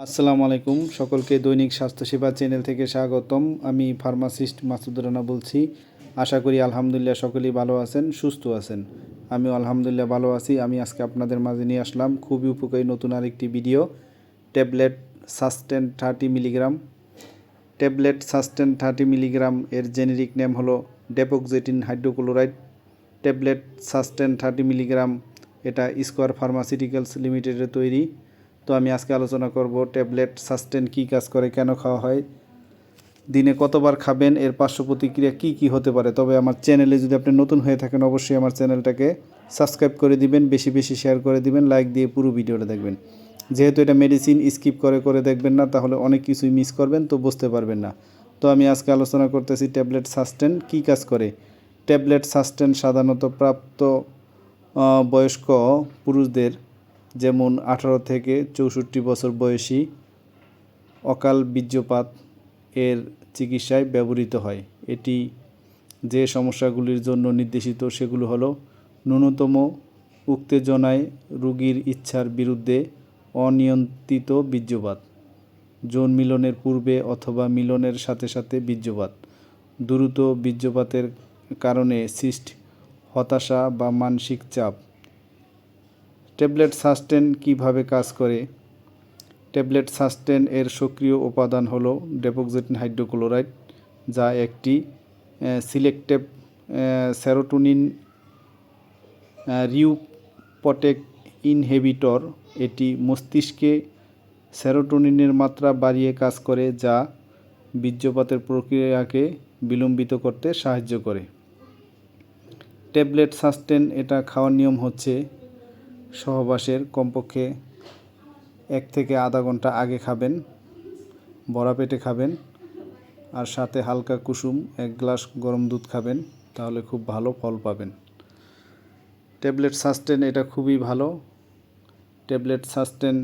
আসসালামু আলাইকুম সকলকে দৈনিক স্বাস্থ্যসেবা চ্যানেল থেকে স্বাগতম। আমি ফার্মাসিস্ট মাসুদ রানা বলছি। আশা করি আলহামদুলিল্লাহ সকলেই ভালো আছেন, সুস্থ আছেন। আমিও আলহামদুলিল্লাহ ভালো আছি। আমি আজকে আপনাদের মাঝে নিয়ে আসলাম খুবই উপকারী নতুন আরেকটি video. Tablet sustain 30 milligram. Tablet sustain 30 milligram এর জেনেরিক নেম হলো ডেপোক্সেটিন হাইড্রোক্লোরাইড। ট্যাবলেট সাস্টেন 30 মিলিগ্রাম এটা স্কোয়ার ফার্মাসিউটিক্যালস লিমিটেডের তৈরি। তো আমি আজকে আলোচনা করব ট্যাবলেট সাস্টেন কী কাজ করে, কেন খাওয়া হয়, দিনে কতবার খাবেন, এর পার্শ্ব প্রতিক্রিয়া কী কী হতে পারে। তবে আমার চ্যানেলে যদি আপনি নতুন হয়ে থাকেন অবশ্যই আমার চ্যানেলটাকে সাবস্ক্রাইব করে দিবেন, বেশি বেশি শেয়ার করে দিবেন, লাইক দিয়ে পুরো ভিডিওটা দেখবেন। যেহেতু এটা মেডিসিন, স্কিপ করে করে দেখবেন না, তাহলে অনেক কিছুই মিস করবেন, তো বুঝতে পারবেন না। তো আমি আজকে আলোচনা করতেছি ট্যাবলেট সাস্টেন কী কাজ করে। ট্যাবলেট সাস্টেন সাধারণত প্রাপ্ত বয়স্ক পুরুষদের, যেমন 18 থেকে 64 বছর বয়সী অকাল বীর্যপাত এর চিকিৎসায় ব্যবহৃত হয়। এটি যে সমস্যাগুলির জন্য নির্দেশিত সেগুলো হলো ন্যূনতম উত্তেজনায় রোগীর ইচ্ছার বিরুদ্ধে অনিয়ন্ত্রিত বীর্যপাত, যৌন মিলনের পূর্বে অথবা মিলনের সাথে সাথে বীর্যপাত, দ্রুত বীর্যপাতের কারণে সৃষ্ট হতাশা বা মানসিক চাপ। ট্যাবলেট সাস্টেন কীভাবে কাজ করে? ট্যাবলেট সাস্টেন এর সক্রিয় উপাদান হলো ডেপোক্সেটিন হাইড্রোক্লোরাইড, যা একটি সিলেক্টিভ সেরোটোনিন রিউপটেক ইনহিবিটর। এটি মস্তিষ্কে সেরোটোনিনের মাত্রা বাড়িয়ে কাজ করে, যা বীর্যপাতের প্রক্রিয়াকে বিলম্বিত করতে সাহায্য করে। ট্যাবলেট সাস্টেন এটা খাওয়ার নিয়ম হচ্ছে সহবাসের কমপক্ষে 1 থেকে আধা ঘন্টা আগে খাবেন, ভরা পেটে খাবেন, আর সাথে হালকা কুসুম 1 গ্লাস গরম দুধ খাবেন, তাহলে খুব ভালো ফল পাবেন। ট্যাবলেট সাস্টেন এটা খুবই ভালো। ট্যাবলেট সাস্টেন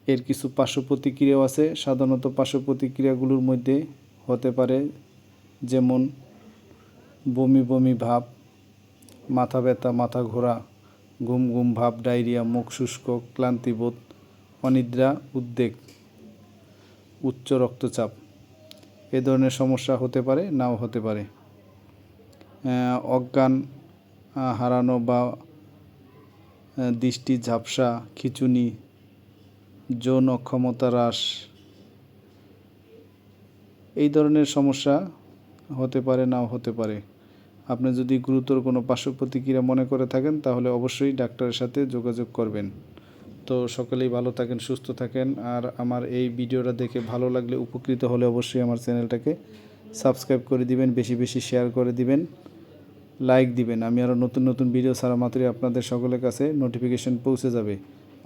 এর কিছু পার্শ্ব প্রতিক্রিয়াও আছে। সাধারণত পার্শ্ব প্রতিক্রিয়াগুলোর মধ্যে হতে পারে যেমন বমি বমি ভাব, মাথা ব্যথা, মাথা ঘোরা, ঘুম ঘুম ভাব, ডায়রিয়া, মুখ শুষ্ক, ক্লান্তিবোধ, অনিদ্রা, উদ্বেগ, উচ্চ রক্তচাপ। এ ধরনের সমস্যা হতে পারে, নাও হতে পারে। অজ্ঞান হারানো বা দৃষ্টি ঝাপসা, খিঁচুনি, যৌন অক্ষমতা হ্রাস, এই ধরনের সমস্যা হতে পারে, নাও হতে পারে। আপনি যদি গুরুতর কোনো পার্শ্ব প্রতিক্রিয়া মনে করে থাকেন তাহলে অবশ্যই ডাক্তারের সাথে যোগাযোগ করবেন। তো সকলেই ভালো থাকেন, সুস্থ থাকেন। আর আমার এই ভিডিওটা দেখে ভালো লাগলে, উপকৃত হলে অবশ্যই আমার চ্যানেলটাকে সাবস্ক্রাইব করে দিবেন, বেশি বেশি শেয়ার করে দিবেন, লাইক দিবেন। আমি আরও নতুন নতুন ভিডিও ছাড়া মাত্রই আপনাদের সকলের কাছে নোটিফিকেশন পৌঁছে যাবে।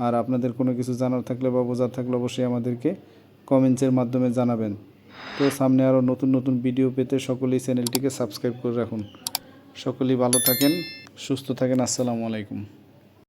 আর আপনাদের কোনো কিছু জানার থাকলে বা বোঝার থাকলে অবশ্যই আমাদেরকে কমেন্টসের মাধ্যমে জানাবেন। তো সামনে আরও নতুন নতুন ভিডিও পেতে সকলেই চ্যানেলটিকে সাবস্ক্রাইব করে রাখুন। সকলেই ভালো থাকেন, সুস্থ থাকেন। আসসালামু আলাইকুম।